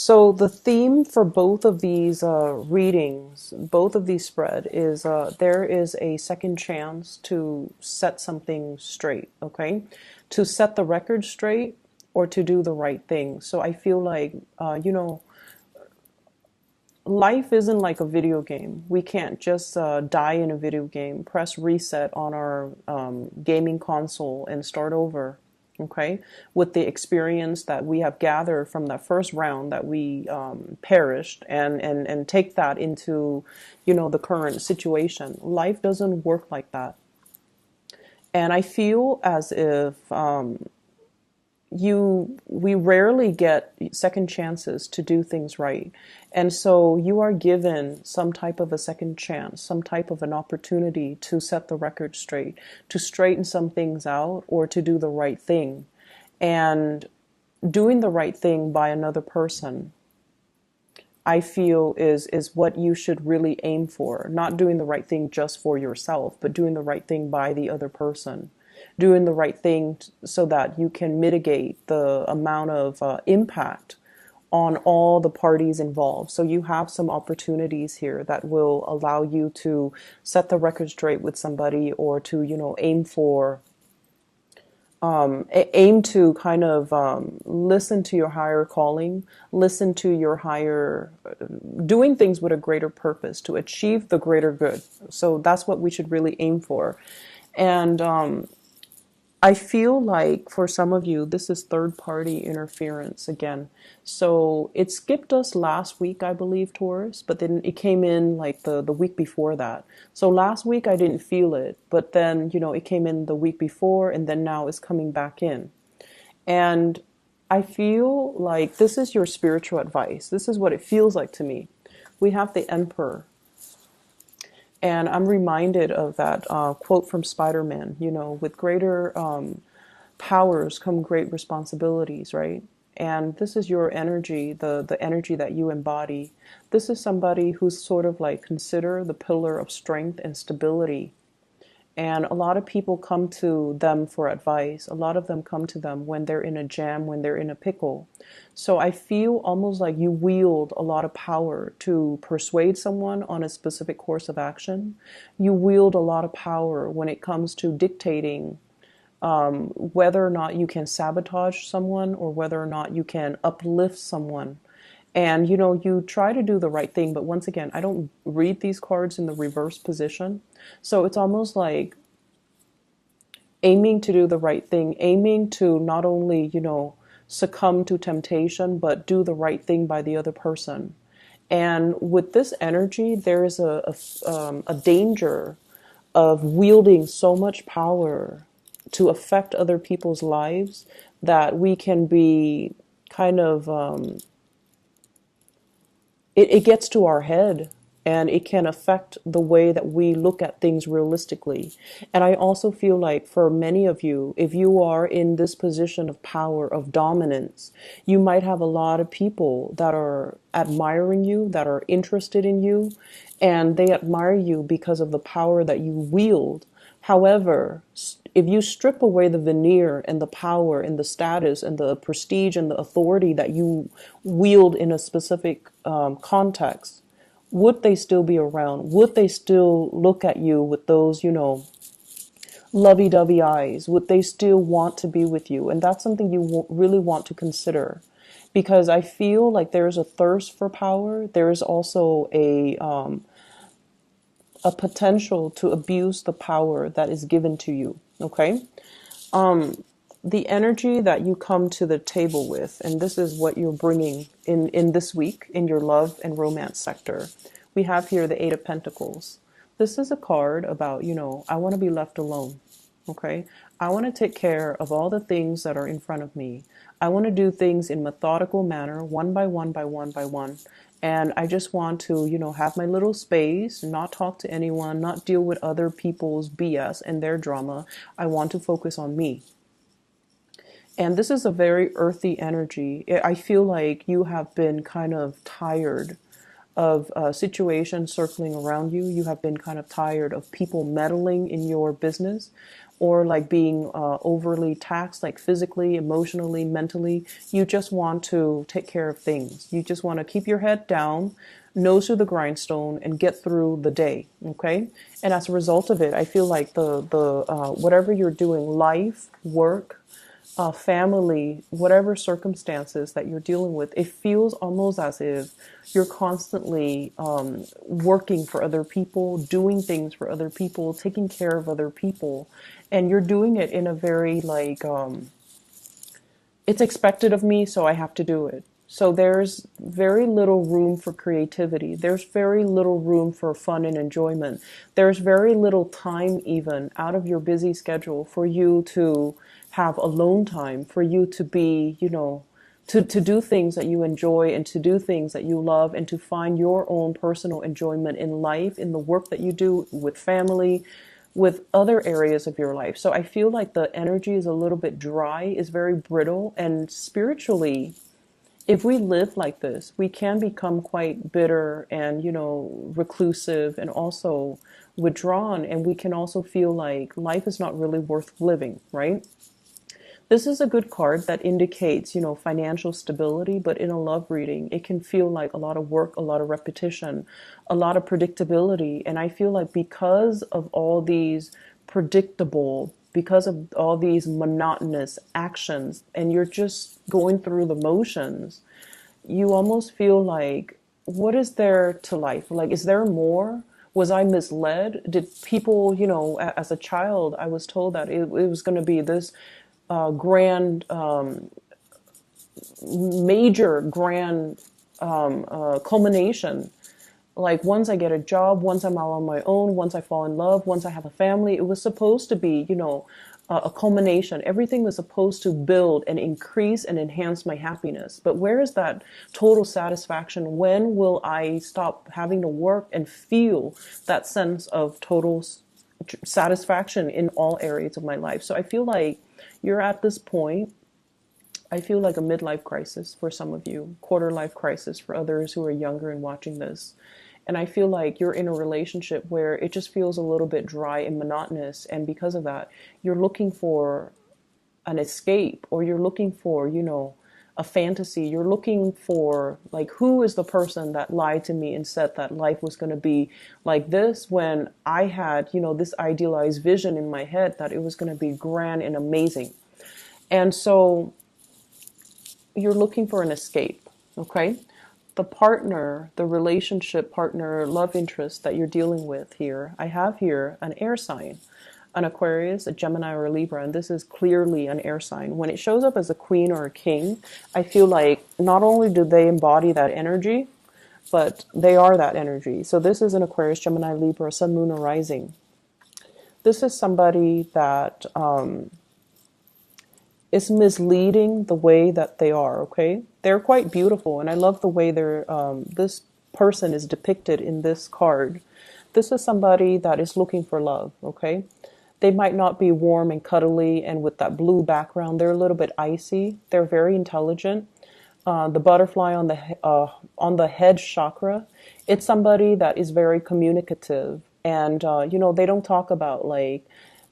So the theme for both of these readings, both of these spread, is there is a second chance to set something straight, okay? To set the record straight or to do the right thing. So I feel like, life isn't like a video game. We can't just die in a video game, press reset on our gaming console and start over, okay? With the experience that we have gathered from that first round that we perished and take that into, the current situation. Life doesn't work like that. And I feel as if we rarely get second chances to do things right. And so you are given some type of a second chance, some type of an opportunity to set the record straight, to straighten some things out or to do the right thing. And doing the right thing by another person, I feel is what you should really aim for. Not doing the right thing just for yourself, but doing the right thing by the other person. Doing the right thing so that you can mitigate the amount of impact on all the parties involved. So you have some opportunities here that will allow you to set the record straight with somebody or to, aim to kind of listen to your higher calling, listen to your higher, doing things with a greater purpose to achieve the greater good. So that's what we should really aim for. And I feel like for some of you, this is third party interference again. So it skipped us last week, I believe, Taurus, but then it came in like the week before that. So last week I didn't feel it, but then, it came in the week before and then now it's coming back in. And I feel like this is your spiritual advice. This is what it feels like to me. We have the Emperor. And I'm reminded of that quote from Spider-Man, with greater powers come great responsibilities, right? And this is your energy, the energy that you embody. This is somebody who's sort of like consider the pillar of strength and stability. And a lot of people come to them for advice. A lot of them come to them when they're in a jam, when they're in a pickle. So I feel almost like you wield a lot of power to persuade someone on a specific course of action. You wield a lot of power when it comes to dictating whether or not you can sabotage someone or whether or not you can uplift someone. And, you try to do the right thing. But once again, I don't read these cards in the reverse position. So it's almost like aiming to do the right thing, aiming to not only, succumb to temptation, but do the right thing by the other person. And with this energy, there is a danger of wielding so much power to affect other people's lives that we can be kind of it gets to our head and it can affect the way that we look at things realistically. And I also feel like for many of you, if you are in this position of power, of dominance, you might have a lot of people that are admiring you, that are interested in you, and they admire you because of the power that you wield. However, if you strip away the veneer and the power and the status and the prestige and the authority that you wield in a specific context, would they still be around? Would they still look at you with those, lovey-dovey eyes? Would they still want to be with you? And that's something you really want to consider. Because I feel like there's a thirst for power. There is also a potential to abuse the power that is given to you. Okay? The energy that you come to the table with, and this is what you're bringing in this week in your love and romance sector. We have here the Eight of Pentacles. This is a card about, I want to be left alone. Okay? I want to take care of all the things that are in front of me. I want to do things in methodical manner, one by one by one by one. And I just want to, have my little space, not talk to anyone, not deal with other people's BS and their drama. I want to focus on me. And this is a very earthy energy. I feel like you have been kind of tired of situations circling around you. You have been kind of tired of people meddling in your business. or like being overly taxed, like physically, emotionally, mentally. You just want to take care of things. You just want to keep your head down, nose to the grindstone, and get through the day. Okay, and as a result of it, I feel like the whatever you're doing, life, work, family, whatever circumstances that you're dealing with, it feels almost as if you're constantly working for other people, doing things for other people, taking care of other people. And you're doing it in a very like, it's expected of me, so I have to do it. So there's very little room for creativity. There's very little room for fun and enjoyment. There's very little time even out of your busy schedule for you to have alone time, for you to be, to do things that you enjoy and to do things that you love and to find your own personal enjoyment in life, in the work that you do with family, with other areas of your life. So I feel like the energy is a little bit dry, is very brittle, and spiritually, if we live like this, we can become quite bitter and, reclusive and also withdrawn. And we can also feel like life is not really worth living, right? This is a good card that indicates, financial stability, but in a love reading, it can feel like a lot of work, a lot of repetition, a lot of predictability. And I feel like because of all these because of all these monotonous actions, and you're just going through the motions, you almost feel like, what is there to life? Like, is there more? Was I misled? Did people, as a child, I was told that it was going to be this grand, major, grand culmination. Like once I get a job, once I'm out on my own, once I fall in love, once I have a family, it was supposed to be, a culmination. Everything was supposed to build and increase and enhance my happiness. But where is that total satisfaction? When will I stop having to work and feel that sense of total satisfaction in all areas of my life? So I feel like you're at this point. I feel like a midlife crisis for some of you, quarter life crisis for others who are younger and watching this. And I feel like you're in a relationship where it just feels a little bit dry and monotonous. And because of that, you're looking for an escape, or you're looking for, a fantasy. You're looking for, like, who is the person that lied to me and said that life was going to be like this when I had, this idealized vision in my head that it was going to be grand and amazing. And so you're looking for an escape, okay? The partner, the relationship partner, love interest that you're dealing with here, I have here an air sign, an Aquarius, a Gemini, or a Libra, and this is clearly an air sign. When it shows up as a queen or a king, I feel like not only do they embody that energy, but they are that energy. So this is an Aquarius, Gemini, Libra, Sun, Moon, or Rising. This is somebody that is misleading the way that they are, okay? They're quite beautiful, and I love the way this person is depicted in this card. This is somebody that is looking for love, okay? They might not be warm and cuddly and with that blue background. They're a little bit icy. They're very intelligent. The butterfly on the head chakra, it's somebody that is very communicative. And, they don't talk about like,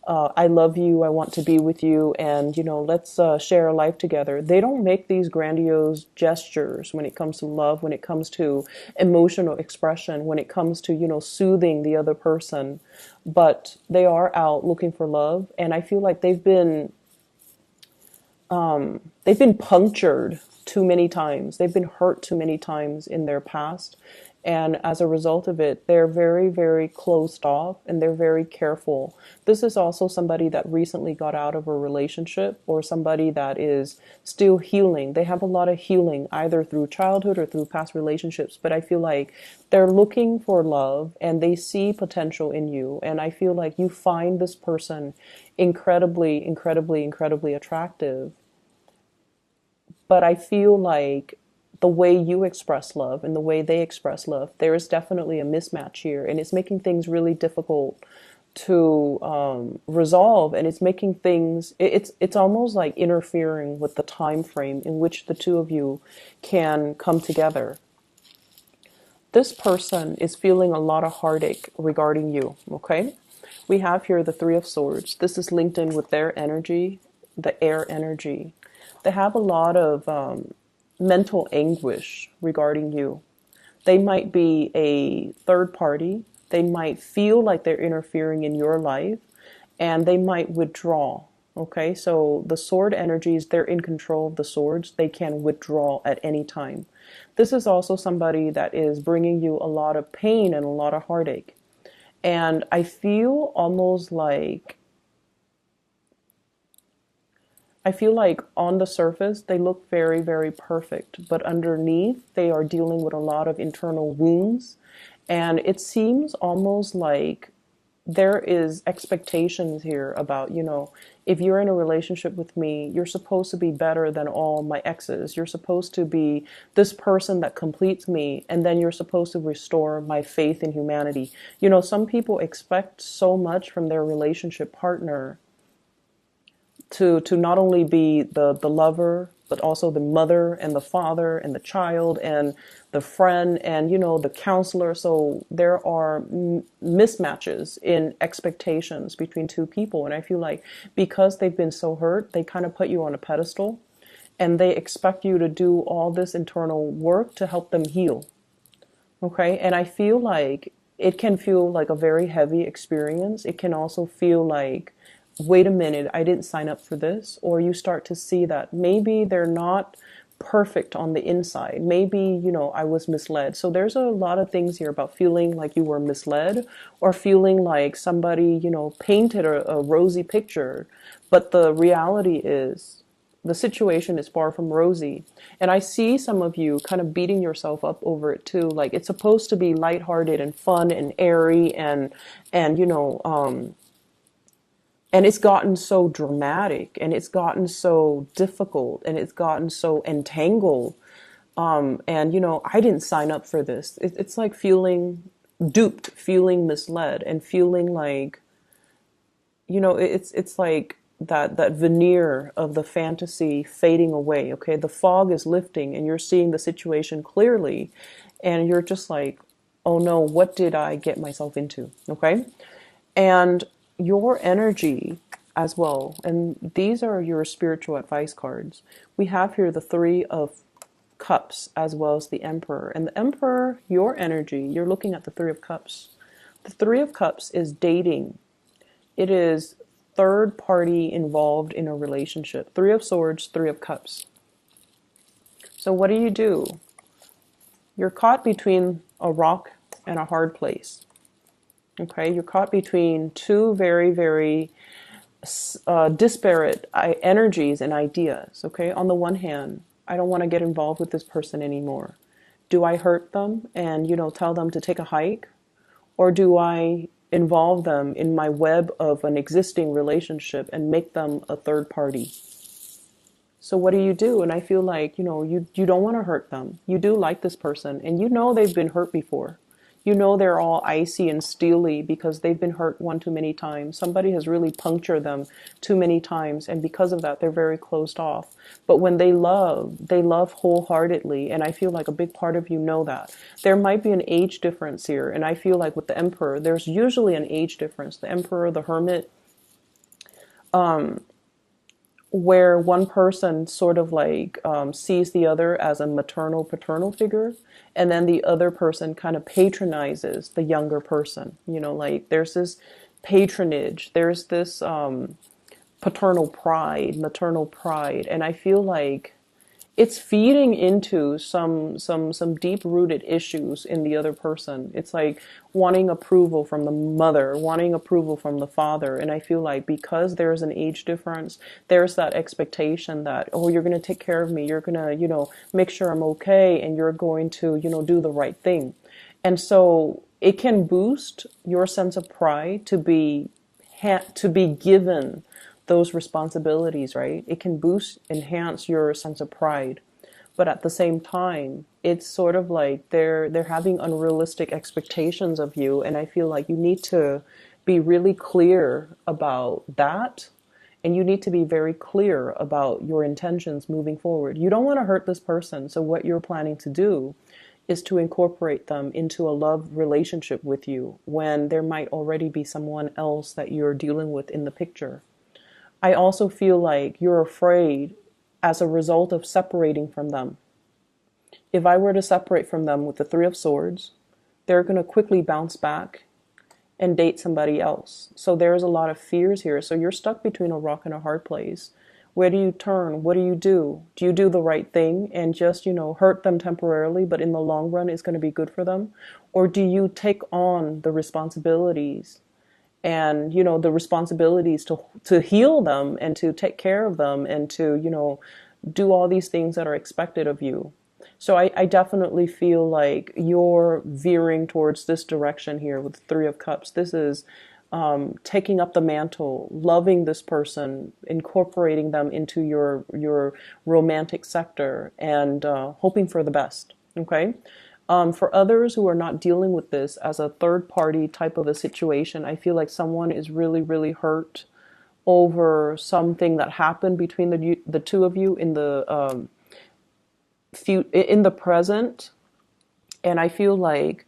I love you, I want to be with you, and, let's share a life together. They don't make these grandiose gestures when it comes to love, when it comes to emotional expression, when it comes to, soothing the other person. But they are out looking for love, and I feel like they've been punctured too many times. They've been hurt too many times in their past. And as a result of it, they're very, very closed off and they're very careful. This is also somebody that recently got out of a relationship, or somebody that is still healing. They have a lot of healing either through childhood or through past relationships. But I feel like they're looking for love and they see potential in you. And I feel like you find this person incredibly, incredibly, incredibly attractive. But I feel like the way you express love and the way they express love, there is definitely a mismatch here, and it's making things really difficult to resolve, and it's making things, it's almost like interfering with the time frame in which the two of you can come together. This person is feeling a lot of heartache regarding you, okay? We have here the Three of Swords. This is linked in with their energy, the air energy. They have a lot of mental anguish regarding you. They might be a third party. They might feel like they're interfering in your life, and they might withdraw. Okay, so the sword energies, they're in control of the swords. They can withdraw at any time. This is also somebody that is bringing you a lot of pain and a lot of heartache. And I feel like on the surface, they look very, very perfect, but underneath, they are dealing with a lot of internal wounds. And it seems almost like there is expectations here about, if you're in a relationship with me, you're supposed to be better than all my exes. You're supposed to be this person that completes me, and then you're supposed to restore my faith in humanity. Some people expect so much from their relationship partner to not only be the lover, but also the mother and the father and the child and the friend and, the counselor. So there are mismatches in expectations between two people. And I feel like because they've been so hurt, they kind of put you on a pedestal and they expect you to do all this internal work to help them heal. Okay. And I feel like it can feel like a very heavy experience. It can also feel like, wait a minute, I didn't sign up for this. Or you start to see that maybe they're not perfect on the inside. Maybe, I was misled. So there's a lot of things here about feeling like you were misled or feeling like somebody, painted a rosy picture. But the reality is the situation is far from rosy. And I see some of you kind of beating yourself up over it too. Like it's supposed to be lighthearted and fun and airy and and it's gotten so dramatic and it's gotten so difficult and it's gotten so entangled. I didn't sign up for this. It's like feeling duped, feeling misled and feeling like, it's like that veneer of the fantasy fading away. Okay. The fog is lifting and you're seeing the situation clearly and you're just like, oh no, what did I get myself into? Okay. And your energy as well, and these are your spiritual advice cards. We have here the Three of Cups as well as the Emperor. And the Emperor, your energy, you're looking at the Three of Cups. The Three of Cups is dating. It is third party involved in a relationship. Three of Swords, Three of Cups. So what do? You're caught between a rock and a hard place. Okay, you're caught between two very, very disparate energies and ideas. Okay, on the one hand, I don't want to get involved with this person anymore. Do I hurt them and, tell them to take a hike? Or do I involve them in my web of an existing relationship and make them a third party? So what do? And I feel like, you don't want to hurt them. You do like this person and they've been hurt before. They're all icy and steely because they've been hurt one too many times. Somebody has really punctured them too many times. And because of that, they're very closed off. But when they love wholeheartedly. And I feel like a big part of you know that. There might be an age difference here. And I feel like with the Emperor, there's usually an age difference. The Emperor, the Hermit, where one person sort of like sees the other as a maternal, paternal figure, and then the other person kind of patronizes the younger person. Like there's this patronage, there's this paternal pride, maternal pride, and I feel like it's feeding into some deep-rooted issues in the other person. It's like wanting approval from the mother, wanting approval from the father. And I feel like because there's an age difference, there's that expectation that, oh, you're going to take care of me. You're going to, make sure I'm okay. And you're going to, do the right thing. And so it can boost your sense of pride to be given those responsibilities, right? It can enhance your sense of pride. But at the same time, it's sort of like they're having unrealistic expectations of you. And I feel like you need to be really clear about that. And you need to be very clear about your intentions moving forward. You don't want to hurt this person. So what you're planning to do is to incorporate them into a love relationship with you when there might already be someone else that you're dealing with in the picture. I also feel like you're afraid as a result of separating from them. If I were to separate from them with the Three of Swords, they're going to quickly bounce back and date somebody else. So there's a lot of fears here. So you're stuck between a rock and a hard place. Where do you turn? What do you do? Do you do the right thing and just, hurt them temporarily, but in the long run it's going to be good for them? Or do you take on the responsibilities and, the responsibilities to heal them and to take care of them and to, do all these things that are expected of you? So I definitely feel like you're veering towards this direction here with the Three of Cups. This is taking up the mantle, loving this person, incorporating them into your romantic sector, and hoping for the best. Okay. For others who are not dealing with this as a third party type of a situation, I feel like someone is really, really hurt over something that happened between the two of you in the present, and I feel like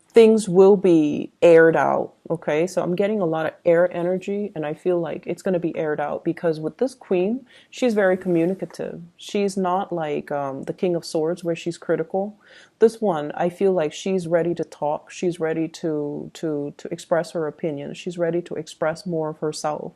things will be aired out. Okay, so I'm getting a lot of air energy, and I feel like it's going to be aired out because with this queen, she's very communicative. She's not like the King of Swords where she's critical. This one, I feel like she's ready to talk. She's ready to express her opinion. She's ready to express more of herself.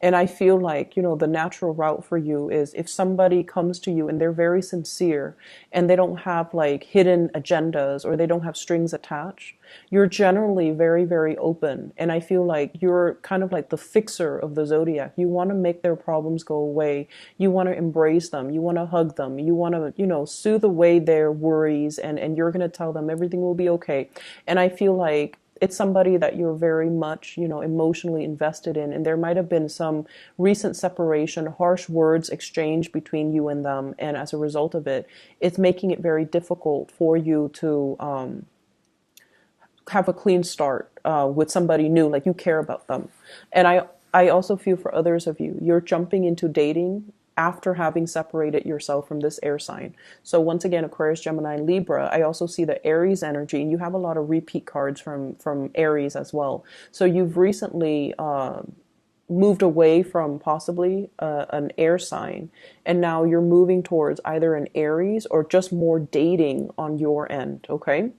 And I feel like, the natural route for you is if somebody comes to you and they're very sincere and they don't have like hidden agendas or they don't have strings attached, you're generally very, very open. And I feel like you're kind of like the fixer of the zodiac. You want to make their problems go away. You want to embrace them. You want to hug them. You want to, soothe away their worries, and you're going to tell them everything will be okay. And I feel like it's somebody that you're very much, emotionally invested in. And there might have been some recent separation, harsh words exchanged between you and them. And as a result of it, it's making it very difficult for you to have a clean start with somebody new, like you care about them. And I also feel for others of you, you're jumping into dating after having separated yourself from this air sign. So once again, Aquarius, Gemini, and Libra, I also see the Aries energy, and you have a lot of repeat cards from Aries as well. So you've recently moved away from possibly an air sign, and now you're moving towards either an Aries or just more dating on your end, okay?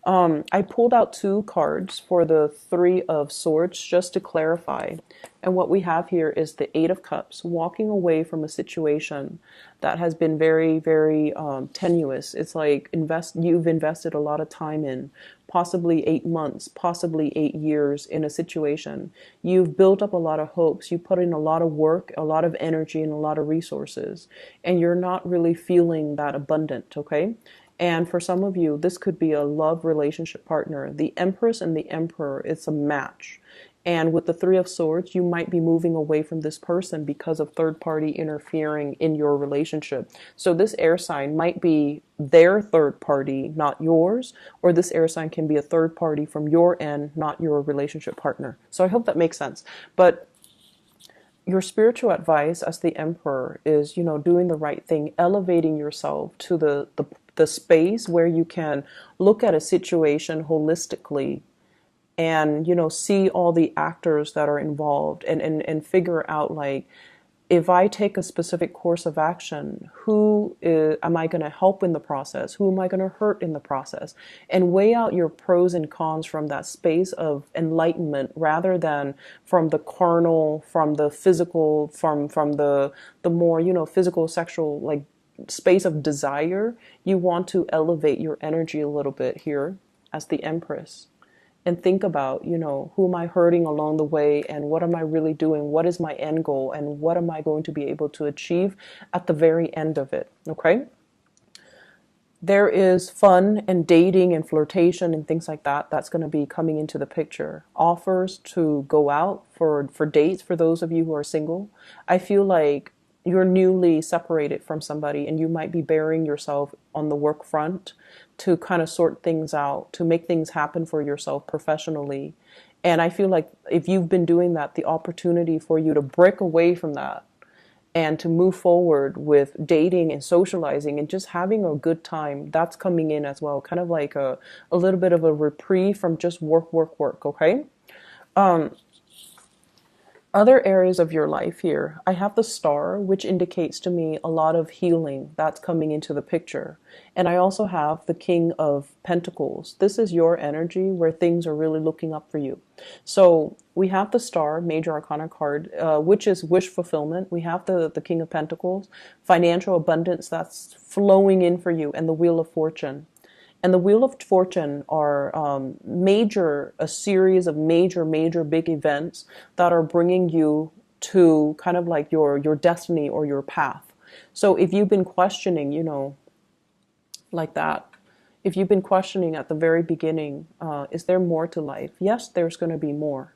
I pulled out two cards for the Three of Swords just to clarify. And what we have here is the Eight of Cups, walking away from a situation that has been very, very tenuous. It's like you've invested a lot of time in, possibly 8 months, possibly 8 years in a situation. You've built up a lot of hopes. You put in a lot of work, a lot of energy, and a lot of resources. And you're not really feeling that abundant, okay? And for some of you, this could be a love relationship partner. The Empress and the Emperor, it's a match. And with the Three of Swords, you might be moving away from this person because of third party interfering in your relationship. So this air sign might be their third party, not yours, or this air sign can be a third party from your end, not your relationship partner. So I hope that makes sense. But your spiritual advice as the Emperor is, doing the right thing, elevating yourself to the space where you can look at a situation holistically and, see all the actors that are involved and figure out, like, if I take a specific course of action, am I going to help in the process? Who am I going to hurt in the process? And weigh out your pros and cons from that space of enlightenment rather than from the carnal, from the physical, from the more, physical, sexual, like, space of desire. You want to elevate your energy a little bit here as the Empress and think about, who am I hurting along the way and what am I really doing? What is my end goal and what am I going to be able to achieve at the very end of it? Okay. There is fun and dating and flirtation and things like that. That's going to be coming into the picture. Offers to go out for dates for those of you who are single. I feel like you're newly separated from somebody and you might be burying yourself on the work front to kind of sort things out, to make things happen for yourself professionally. And I feel like if you've been doing that, the opportunity for you to break away from that and to move forward with dating and socializing and just having a good time. That's coming in as well, kind of like a little bit of a reprieve from just work, work, work. Okay. Other areas of your life here, I have the star, which indicates to me a lot of healing that's coming into the picture. And I also have the King of Pentacles. This is your energy where things are really looking up for you. So we have the star, major arcana card, which is wish fulfillment. We have the King of Pentacles, financial abundance that's flowing in for you, and the Wheel of Fortune. And the Wheel of Fortune are a series of major big events that are bringing you to kind of like your destiny or your path. So if you've been questioning, like that, if you've been questioning at the very beginning, is there more to life? Yes, there's going to be more.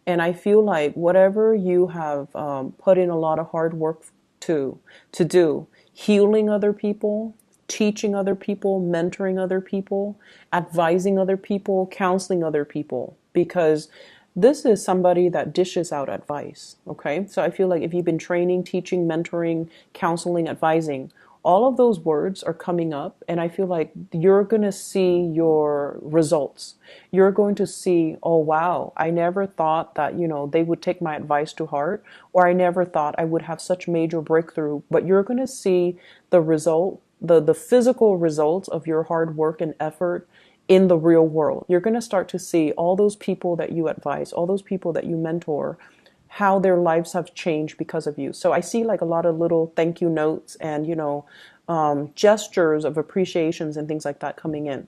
And I feel like whatever you have put in a lot of hard work to do, healing other people, teaching other people, mentoring other people, advising other people, counseling other people, because this is somebody that dishes out advice. Okay. So I feel like if you've been training, teaching, mentoring, counseling, advising, all of those words are coming up, and I feel like you're going to see your results. You're going to see, oh wow, I never thought that, they would take my advice to heart, or I never thought I would have such major breakthrough. But you're going to see the result, the physical results of your hard work and effort in the real world. You're going to start to see all those people that you advise, all those people that you mentor, how their lives have changed because of you. So I see like a lot of little thank you notes and, gestures of appreciations and things like that coming in.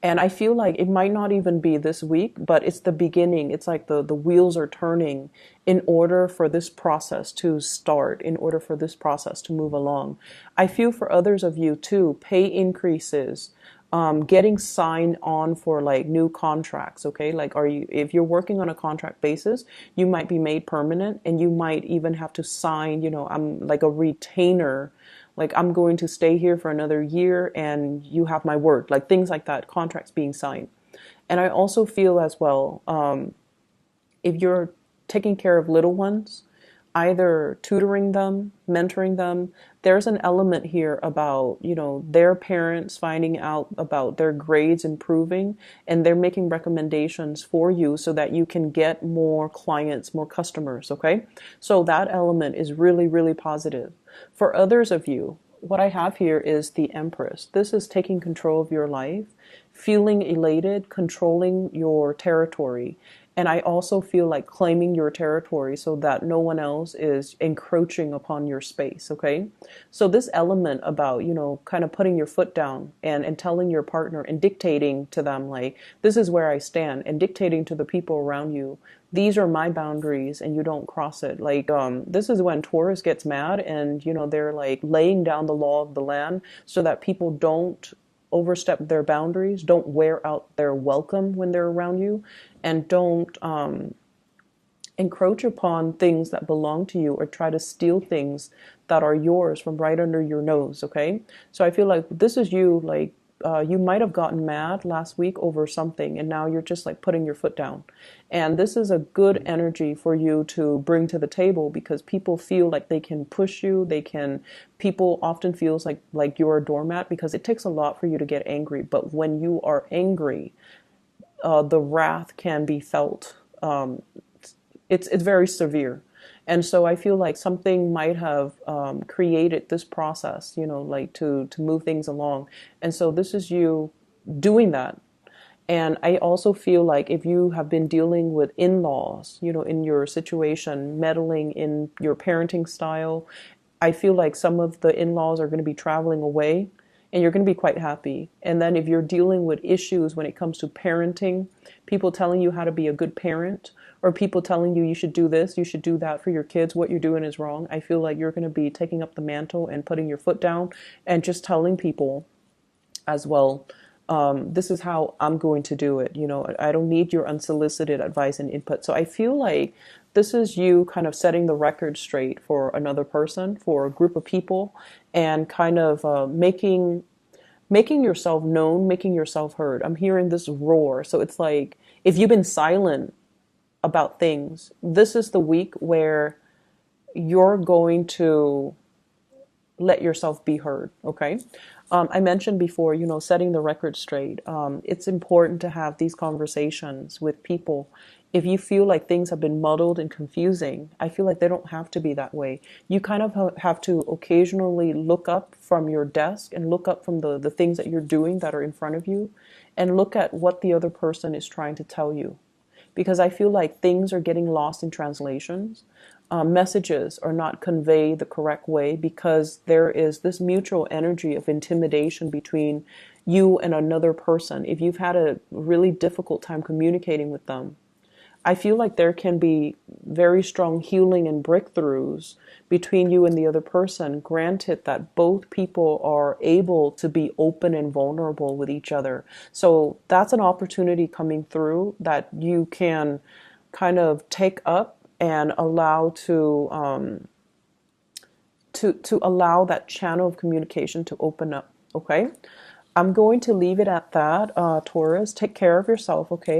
And I feel like it might not even be this week, but it's the beginning. It's like the wheels are turning in order for this process to start, in order for this process to move along. I feel for others of you too, pay increases, getting signed on for like new contracts. Okay. Like, if you're working on a contract basis, you might be made permanent, and you might even have to sign, I'm like a retainer. Like, I'm going to stay here for another year and you have my word, like things like that, contracts being signed. And I also feel as well, if you're taking care of little ones, either tutoring them, mentoring them, there's an element here about, their parents finding out about their grades improving, and they're making recommendations for you so that you can get more clients, more customers. Okay. So that element is really, really positive. For others of you, what I have here is the Empress. This is taking control of your life, feeling elated, controlling your territory. And I also feel like claiming your territory so that no one else is encroaching upon your space. Okay. So this element about, kind of putting your foot down and telling your partner and dictating to them, like, this is where I stand, and dictating to the people around you, these are my boundaries and you don't cross it. Like, this is when Taurus gets mad and, they're like laying down the law of the land so that people don't overstep their boundaries, don't wear out their welcome when they're around you, and don't encroach upon things that belong to you or try to steal things that are yours from right under your nose. Okay. So I feel like this is you, like, you might have gotten mad last week over something, and now you're just like putting your foot down. And this is a good energy for you to bring to the table, because people feel like they can push you. People often feels like you're a doormat, because it takes a lot for you to get angry. But when you are angry, the wrath can be felt. It's very severe. And so I feel like something might have created this process, like to move things along. And so this is you doing that. And I also feel like if you have been dealing with in-laws, in your situation, meddling in your parenting style, I feel like some of the in-laws are going to be traveling away, and you're going to be quite happy. And then if you're dealing with issues when it comes to parenting, people telling you how to be a good parent, or people telling you should do this, you should do that for your kids, what you're doing is wrong, I feel like you're going to be taking up the mantle and putting your foot down and just telling people as well, this is how I'm going to do it. I don't need your unsolicited advice and input. So I feel like this is you kind of setting the record straight for another person, for a group of people, and kind of making yourself known, making yourself heard. I'm hearing this roar. So it's like, if you've been silent about things, this is the week where you're going to let yourself be heard. Okay. I mentioned before, setting the record straight. It's important to have these conversations with people. If you feel like things have been muddled and confusing, I feel like they don't have to be that way. You kind of have to occasionally look up from your desk and look up from the things that you're doing that are in front of you and look at what the other person is trying to tell you, because I feel like things are getting lost in translations. Messages are not conveyed the correct way because there is this mutual energy of intimidation between you and another person. If you've had a really difficult time communicating with them, I feel like there can be very strong healing and breakthroughs between you and the other person, granted that both people are able to be open and vulnerable with each other. So that's an opportunity coming through that you can kind of take up and allow to allow that channel of communication to open up. Okay, I'm going to leave it at that. Taurus, take care of yourself. Okay.